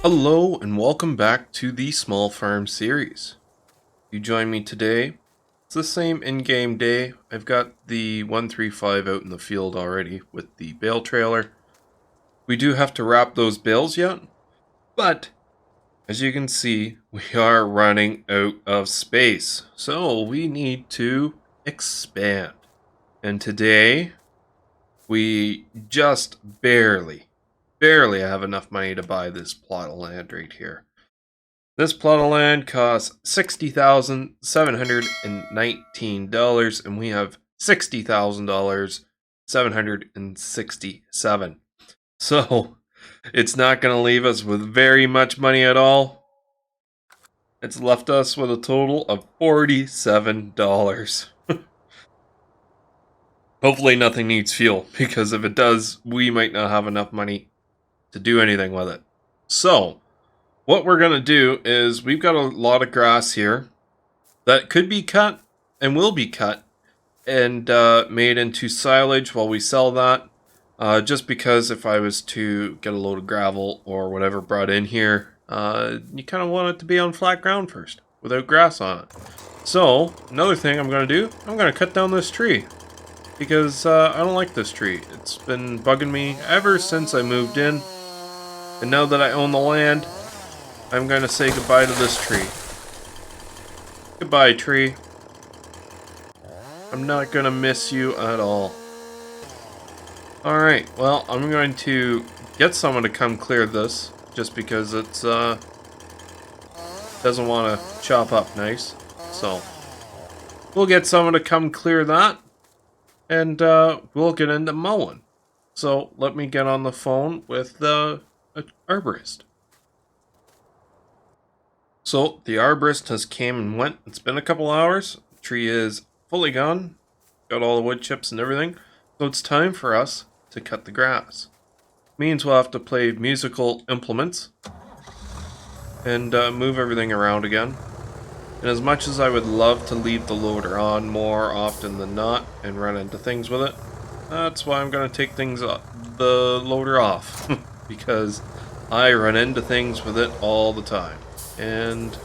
Hello and welcome back to the Small Farm series. You join me today. It's the same in-game day. I've got the 135 out in the field already with the bale trailer. We do have to wrap those bales yet, but as you can see, we are running out of space. So we need to expand. And today, we just barely have enough money to buy this plot of land right here. This plot of land costs $60,719, and we have $60,767. So it's not going to leave us with very much money at all. It's left us with a total of $47. Hopefully nothing needs fuel, because if it does, we might not have enough money to do anything with it. So what we're going to do is we've got a lot of grass here that could be cut and will be cut and made into silage while we sell that. Just because if I was to get a load of gravel or whatever brought in here, you kind of want it to be on flat ground first without grass on it. So another thing I'm going to do, I'm going to cut down this tree because I don't like this tree. It's been bugging me ever since I moved in. And now that I own the land, I'm going to say goodbye to this tree. Goodbye, tree. I'm not going to miss you at all. Alright, well, I'm going to get someone to come clear this, just because it's, doesn't want to chop up nice. So, we'll get someone to come clear that, and we'll get into mowing. So, let me get on the phone with the arborist. So, the arborist has came and went. It's been a couple hours. The tree is fully gone. Got all the wood chips and everything. So, it's time for us to cut the grass. Means we'll have to play musical implements and move everything around again. And as much as I would love to leave the loader on more often than not and run into things with it, that's why I'm going to take the loader off. Because I run into things with it all the time. And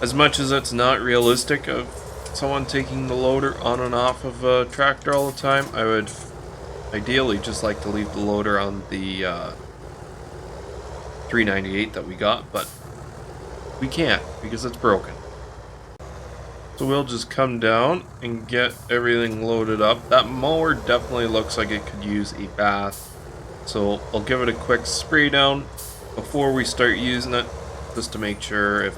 as much as it's not realistic of someone taking the loader on and off of a tractor all the time, I would ideally just like to leave the loader on the 398 that we got, but we can't because it's broken. So we'll just come down and get everything loaded up. That mower definitely looks like it could use a bath, so I'll give it a quick spray down before we start using it, just to make sure if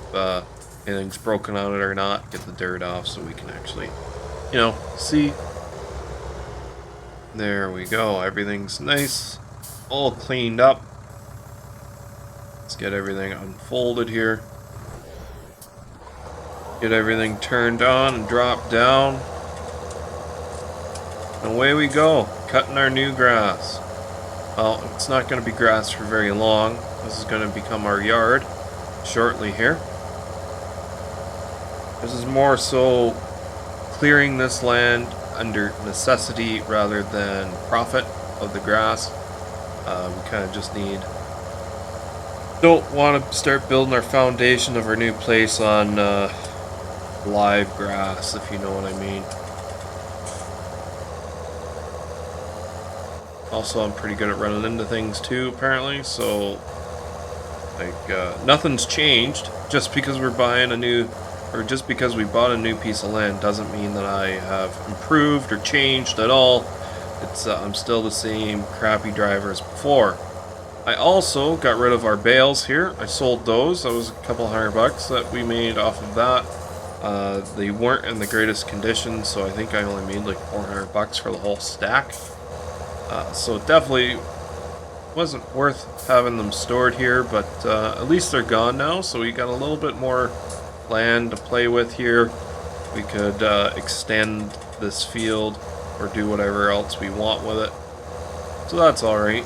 anything's broken on it or not, get the dirt off so we can actually, see. There we go, everything's nice, all cleaned up. Let's get everything unfolded here. Get everything turned on and dropped down. And away we go, cutting our new grass. Well, it's not going to be grass for very long. This is going to become our yard shortly here. This is more so clearing this land under necessity rather than profit of the grass. We kind of just don't want to start building our foundation of our new place on live grass, if you know what I mean. Also, I'm pretty good at running into things too, apparently, so nothing's changed. Just because we're buying a new, or just because we bought a new piece of land doesn't mean that I have improved or changed at all. It's I'm still the same crappy driver as before. I also got rid of our bales here. I sold those. That was a couple $100 that we made off of that. They weren't in the greatest condition, so I think I only made like $400 for the whole stack. So it definitely wasn't worth having them stored here, but at least they're gone now, so we got a little bit more land to play with here. We could extend this field or do whatever else we want with it. So that's alright.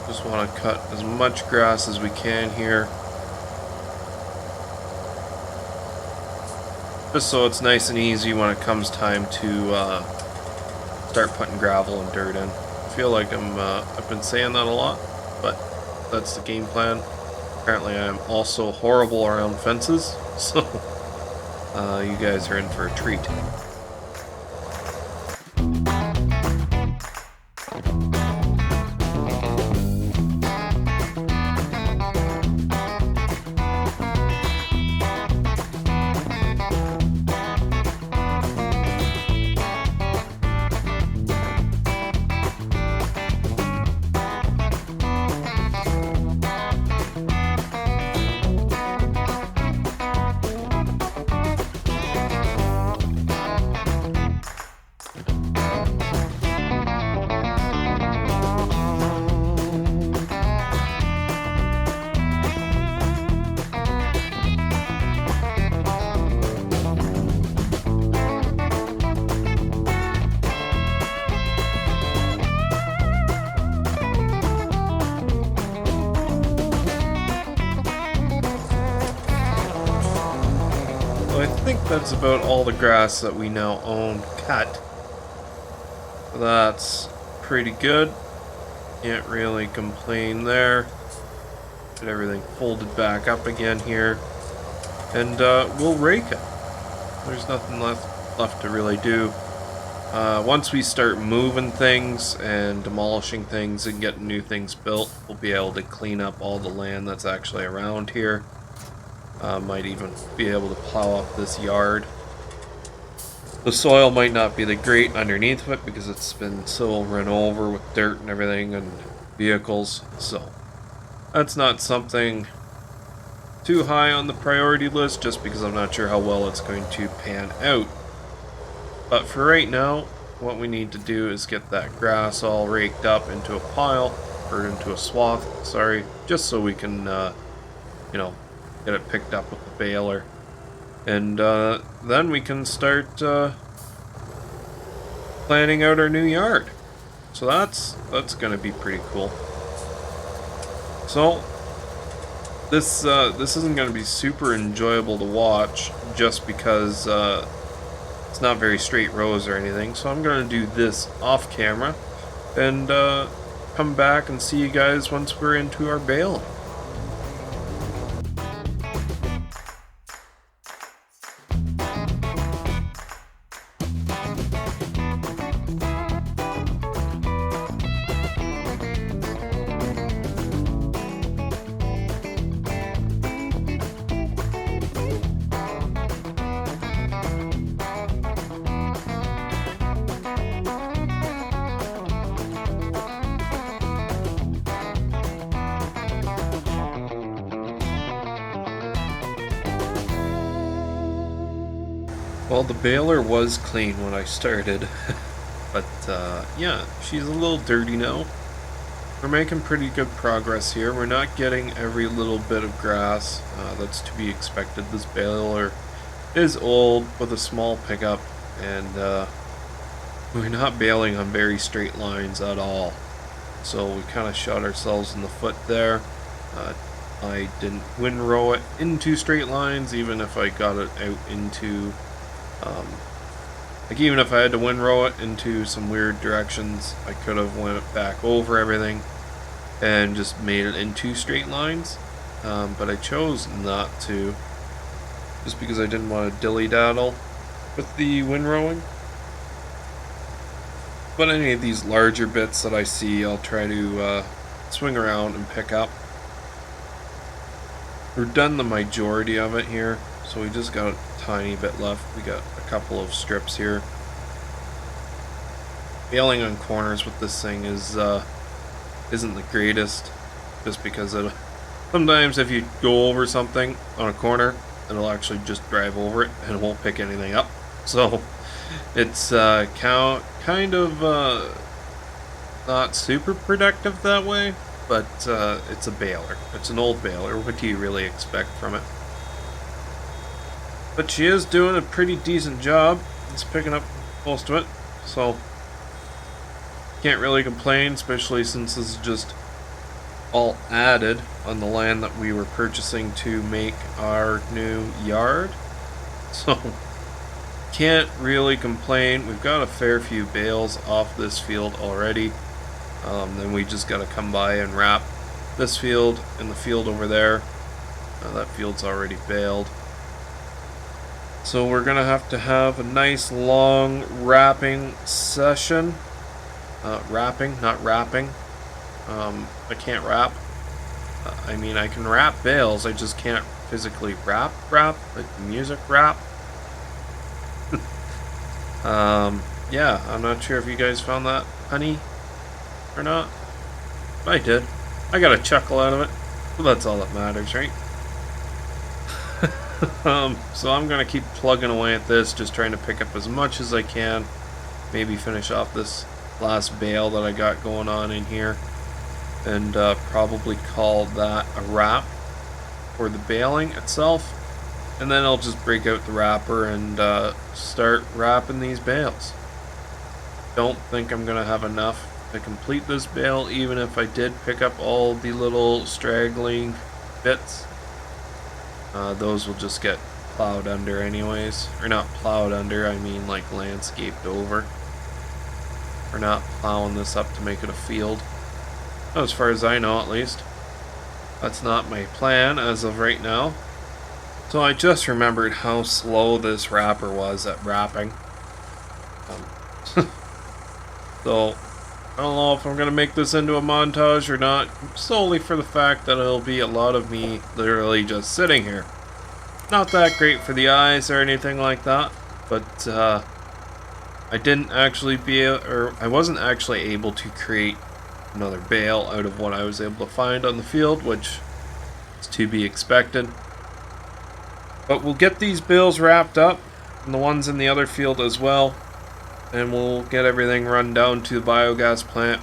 Just want to cut as much grass as we can here. Just so it's nice and easy when it comes time to start putting gravel and dirt in. feel like I've been saying that a lot, but that's the game plan. Apparently I'm also horrible around fences, so you guys are in for a treat. I think that's about all the grass that we now own cut. That's pretty good. Can't really complain there. Get everything folded back up again here. And we'll rake it. There's nothing left to really do. Once we start moving things and demolishing things and getting new things built, we'll be able to clean up all the land that's actually around here. Might even be able to plow up this yard. The soil might not be the great underneath of it because it's been so run over with dirt and everything and vehicles, so that's not something too high on the priority list just because I'm not sure how well it's going to pan out. But for right now, what we need to do is get that grass all raked up into a pile, or into a swath, sorry, just so we can, you know, get it picked up with the baler. And then we can start planning out our new yard. So that's going to be pretty cool. So this isn't going to be super enjoyable to watch just because it's not very straight rows or anything. So I'm going to do this off camera and come back and see you guys once we're into our baling. Well, the baler was clean when I started, but yeah, she's a little dirty now. We're making pretty good progress here. We're not getting every little bit of grass. That's to be expected. This baler is old with a small pickup, and we're not baling on very straight lines at all. So we kind of shot ourselves in the foot there. I didn't windrow it into straight lines, even if I got it out into like even if I had to windrow it into some weird directions, I could have went back over everything and just made it into straight lines, but I chose not to, just because I didn't want to dilly-daddle with the windrowing. But any of these larger bits that I see, I'll try to swing around and pick up. We're done the majority of it here, so we just got a tiny bit left. We got a couple of strips here. Baling on corners with this thing is isn't the greatest, just because sometimes if you go over something on a corner, it'll actually just drive over it and it won't pick anything up. So it's kind of not super productive that way, but it's a baler. It's an old baler. What do you really expect from it? But she is doing a pretty decent job. It's picking up most of it, so can't really complain, especially since this is just all added on the land that we were purchasing to make our new yard. So can't really complain. We've got a fair few bales off this field already. Then we just gotta come by and wrap this field and the field over there. That field's already baled. So we're gonna have to have a nice long wrapping session. Wrapping, not wrapping. I can't wrap. I mean, I can wrap bales, I just can't physically wrap, like music wrap. Yeah, I'm not sure if you guys found that funny or not. I did. I got a chuckle out of it. Well, that's all that matters, right? So I'm gonna keep plugging away at this, just trying to pick up as much as I can. Maybe finish off this last bale that I got going on in here. And probably call that a wrap for the baling itself. And then I'll just break out the wrapper and start wrapping these bales. Don't think I'm gonna have enough to complete this bale, even if I did pick up all the little straggling bits. Those will just get plowed under anyways. Or not plowed under, I mean like landscaped over. We're not plowing this up to make it a field. As far as I know, at least. That's not my plan as of right now. So I just remembered how slow this wrapper was at wrapping. So I don't know if I'm going to make this into a montage or not, solely for the fact that it'll be a lot of me literally just sitting here. Not that great for the eyes or anything like that, but I wasn't actually able to create another bale out of what I was able to find on the field, which is to be expected. But we'll get these bales wrapped up, and the ones in the other field as well, and we'll get everything run down to the biogas plant,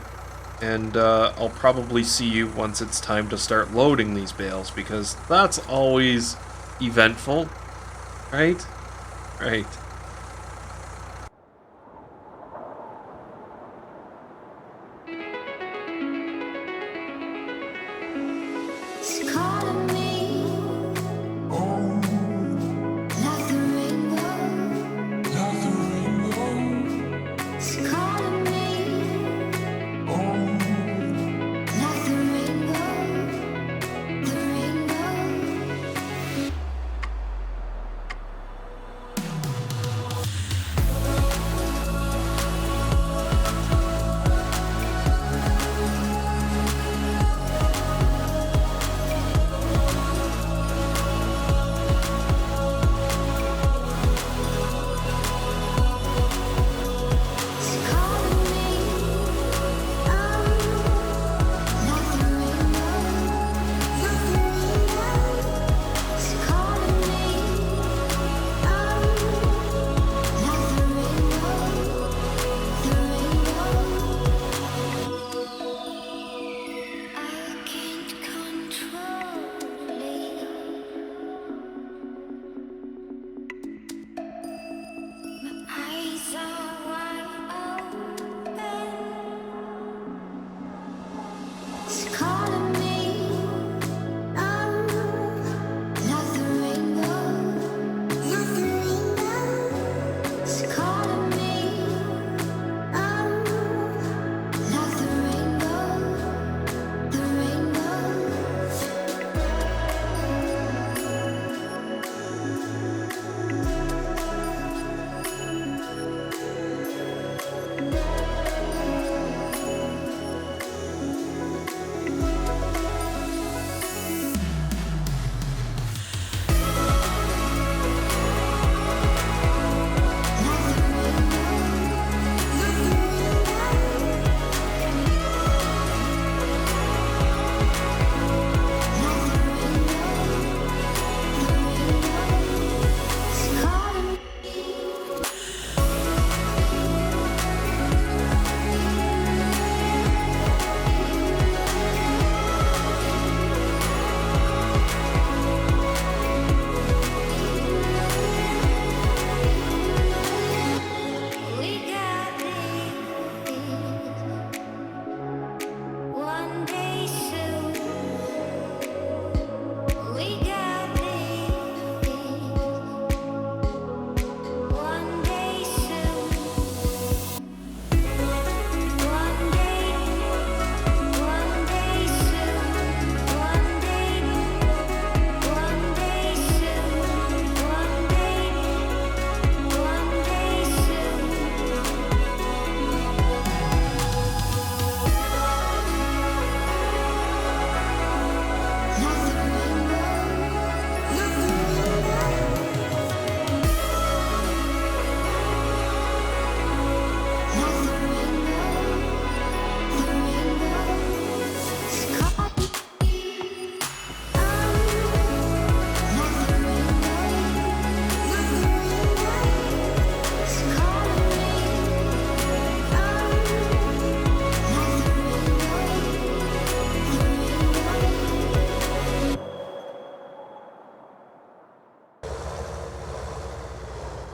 and I'll probably see you once it's time to start loading these bales, because that's always eventful, right? Right.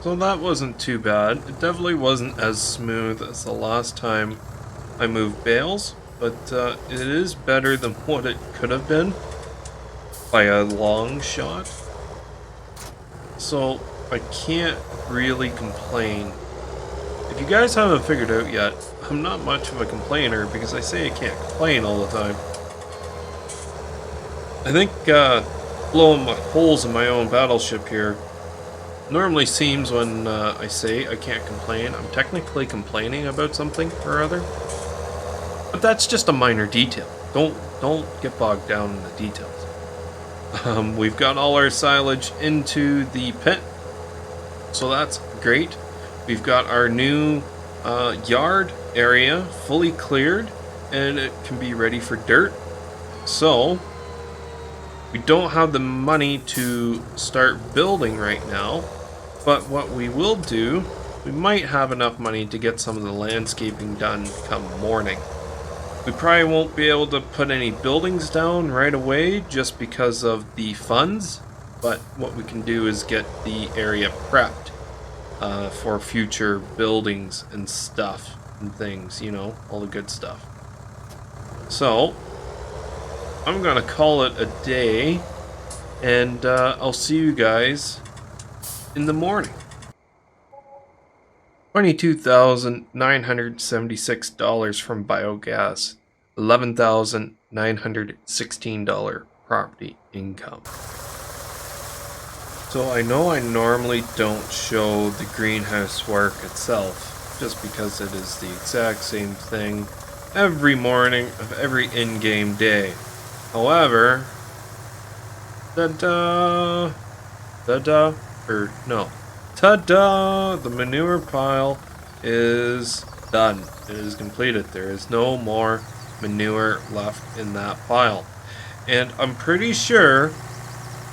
So that wasn't too bad. It definitely wasn't as smooth as the last time I moved bales, but it is better than what it could have been by a long shot. So I can't really complain. If you guys haven't figured out yet, I'm not much of a complainer because I say I can't complain all the time. I think blowing my holes in my own battleship here normally seems when I say I can't complain, I'm technically complaining about something or other. But that's just a minor detail. Don't get bogged down in the details. We've got all our silage into the pit, so that's great. We've got our new yard area fully cleared, and it can be ready for dirt. So we don't have the money to start building right now, but what we will do, we might have enough money to get some of the landscaping done come morning. We probably won't be able to put any buildings down right away just because of the funds, but what we can do is get the area prepped for future buildings and stuff and things, you know, all the good stuff. So I'm gonna call it a day, and I'll see you guys in the morning. $22,976 from biogas, $11,916 property income. So I know I normally don't show the greenhouse work itself, just because it is the exact same thing every morning of every in-game day. However, ta-da! The manure pile is done. It is completed. There is no more manure left in that pile. And I'm pretty sure,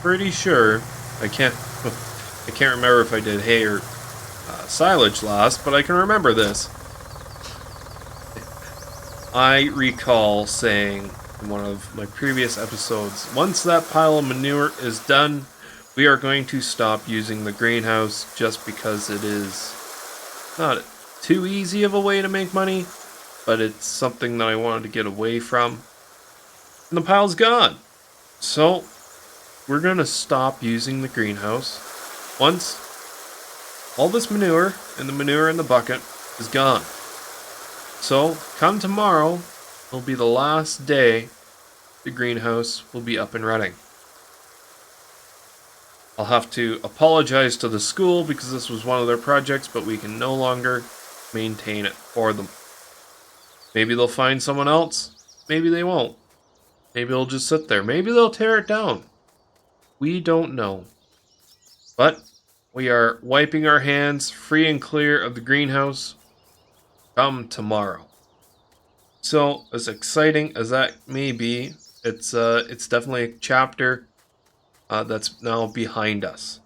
I can't remember if I did hay or silage last, but I can remember this. I recall saying in one of my previous episodes, once that pile of manure is done, we are going to stop using the greenhouse just because it is not too easy of a way to make money, but it's something that I wanted to get away from. And the pile's gone. So we're going to stop using the greenhouse once all this manure and the manure in the bucket is gone. So come tomorrow, it'll be the last day the greenhouse will be up and running. I'll have to apologize to the school because this was one of their projects, but we can no longer maintain it for them. Maybe they'll find someone else. Maybe they won't. Maybe it'll just sit there. Maybe they'll tear it down. We don't know. But we are wiping our hands free and clear of the greenhouse come tomorrow. So, as exciting as that may be, it's definitely a chapter that's now behind us.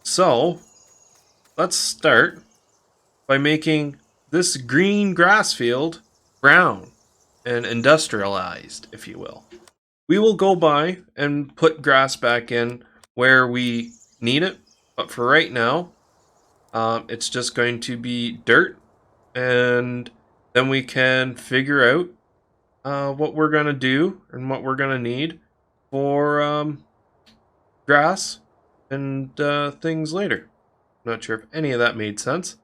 So, let's start by making this green grass field brown and industrialized, if you will. We will go by and put grass back in where we need it, but for right now, it's just going to be dirt, and then we can figure out what we're going to do and what we're going to need for grass and things later. Not sure if any of that made sense,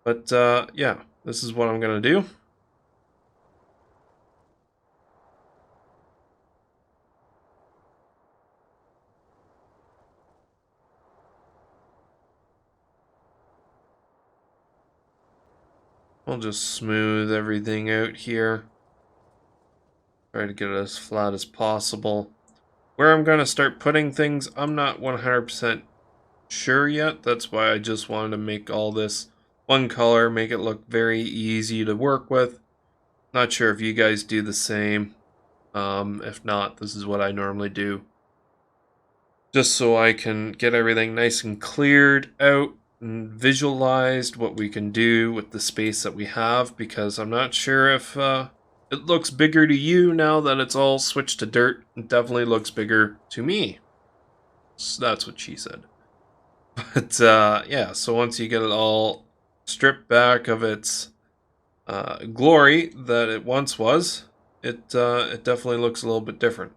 but yeah, this is what I'm going to do. We'll just smooth everything out here. Try to get it as flat as possible. Where I'm going to start putting things, I'm not 100% sure yet. That's why I just wanted to make all this one color, make it look very easy to work with. Not sure if you guys do the same. If not, this is what I normally do. Just so I can get everything nice and cleared out and visualized what we can do with the space that we have, because I'm not sure if it looks bigger to you now that it's all switched to dirt. It definitely looks bigger to me. So that's what she said. But yeah, so once you get it all stripped back of its glory that it once was, it definitely looks a little bit different.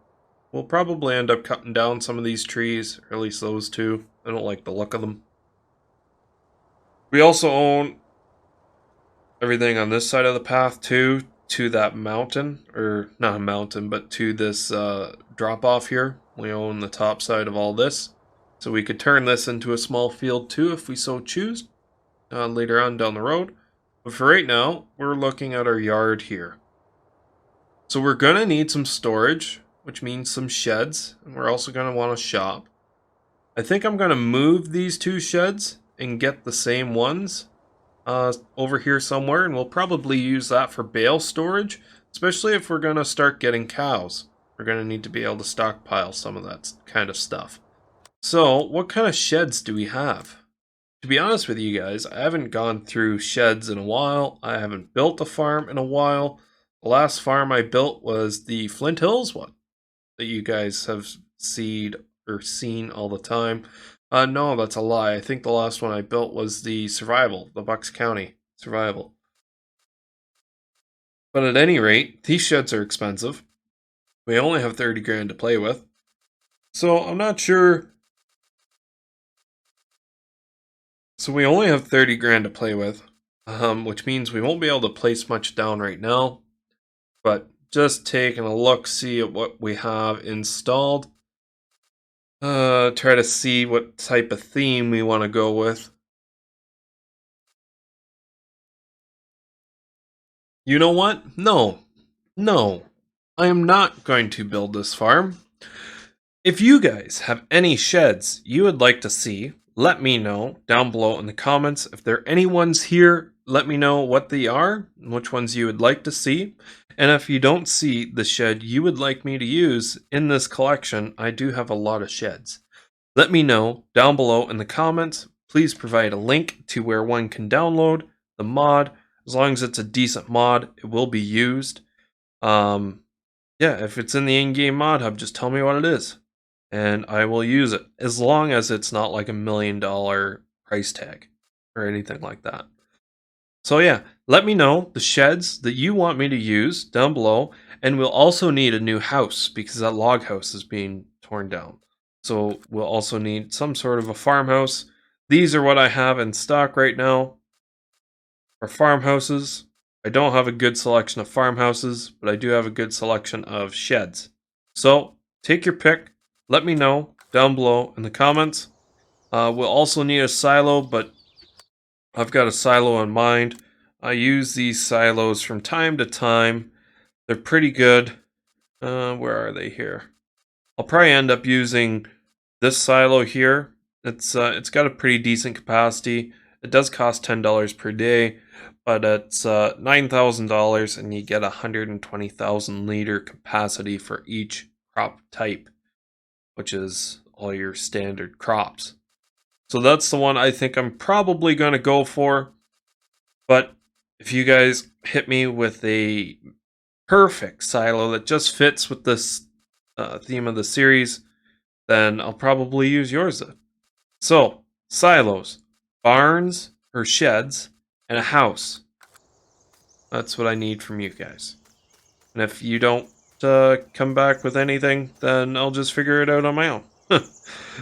We'll probably end up cutting down some of these trees, or at least those two. I don't like the look of them. We also own everything on this side of the path too, to that mountain, or not a mountain, but to this drop off here. We own the top side of all this, so we could turn this into a small field too if we so choose later on down the road. But for right now, we're looking at our yard here. So we're gonna need some storage, which means some sheds, and we're also gonna want a shop. I think I'm gonna move these two sheds and get the same ones over here somewhere, and we'll probably use that for bale storage, especially if we're going to start getting cows. We're going to need to be able to stockpile some of that kind of stuff. So, what kind of sheds do we have? To be honest with you guys, I haven't gone through sheds in a while. I haven't built a farm in a while. The last farm I built was the Flint Hills one that you guys have seen all the time. No, that's a lie. I think the last one I built was the Survival, the Bucks County Survival. But at any rate, these sheds are expensive. We only have 30 grand to play with. So I'm not sure. So we only have 30 grand to play with, which means we won't be able to place much down right now. But just taking a look, see at what we have installed. Try to see what type of theme we want to go with. You know what? No. I am not going to build this farm. If you guys have any sheds you would like to see, let me know down below in the comments. If there are any ones here, let me know what they are and which ones you would like to see. And if you don't see the shed you would like me to use in this collection, I do have a lot of sheds. Let me know down below in the comments. Please provide a link to where one can download the mod. As long as it's a decent mod, it will be used. Yeah, if it's in the in-game mod hub, just tell me what it is, and I will use it, as long as it's not like $1 million price tag or anything like that. So yeah, let me know the sheds that you want me to use down below, and we'll also need a new house because that log house is being torn down. So we'll also need some sort of a farmhouse. These are what I have in stock right now for farmhouses. I don't have a good selection of farmhouses, but I do have a good selection of sheds. So take your pick. Let me know down below in the comments. We'll also need a silo, but I've got a silo in mind. I use these silos from time to time. They're pretty good. Where are they here? I'll probably end up using this silo here. It's got a pretty decent capacity. It does cost $10 per day, but it's $9,000 and you get 120,000 liter capacity for each crop type, which is all your standard crops. So that's the one I think I'm probably going to go for. But if you guys hit me with a perfect silo that just fits with this theme of the series, then I'll probably use yours then. So, silos, barns or sheds, and a house. That's what I need from you guys. And if you don't come back with anything, then I'll just figure it out on my own.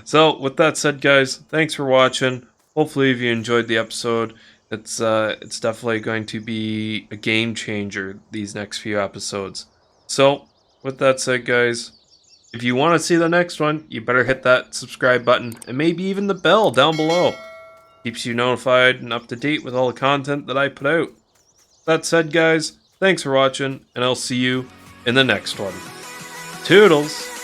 So, with that said, guys, thanks for watching. Hopefully, if you enjoyed the episode, it's definitely going to be a game changer these next few episodes. So, with that said, guys, if you want to see the next one, you better hit that subscribe button and maybe even the bell down below. Keeps you notified and up to date with all the content that I put out. That said, guys, thanks for watching, and I'll see you in the next one. Toodles!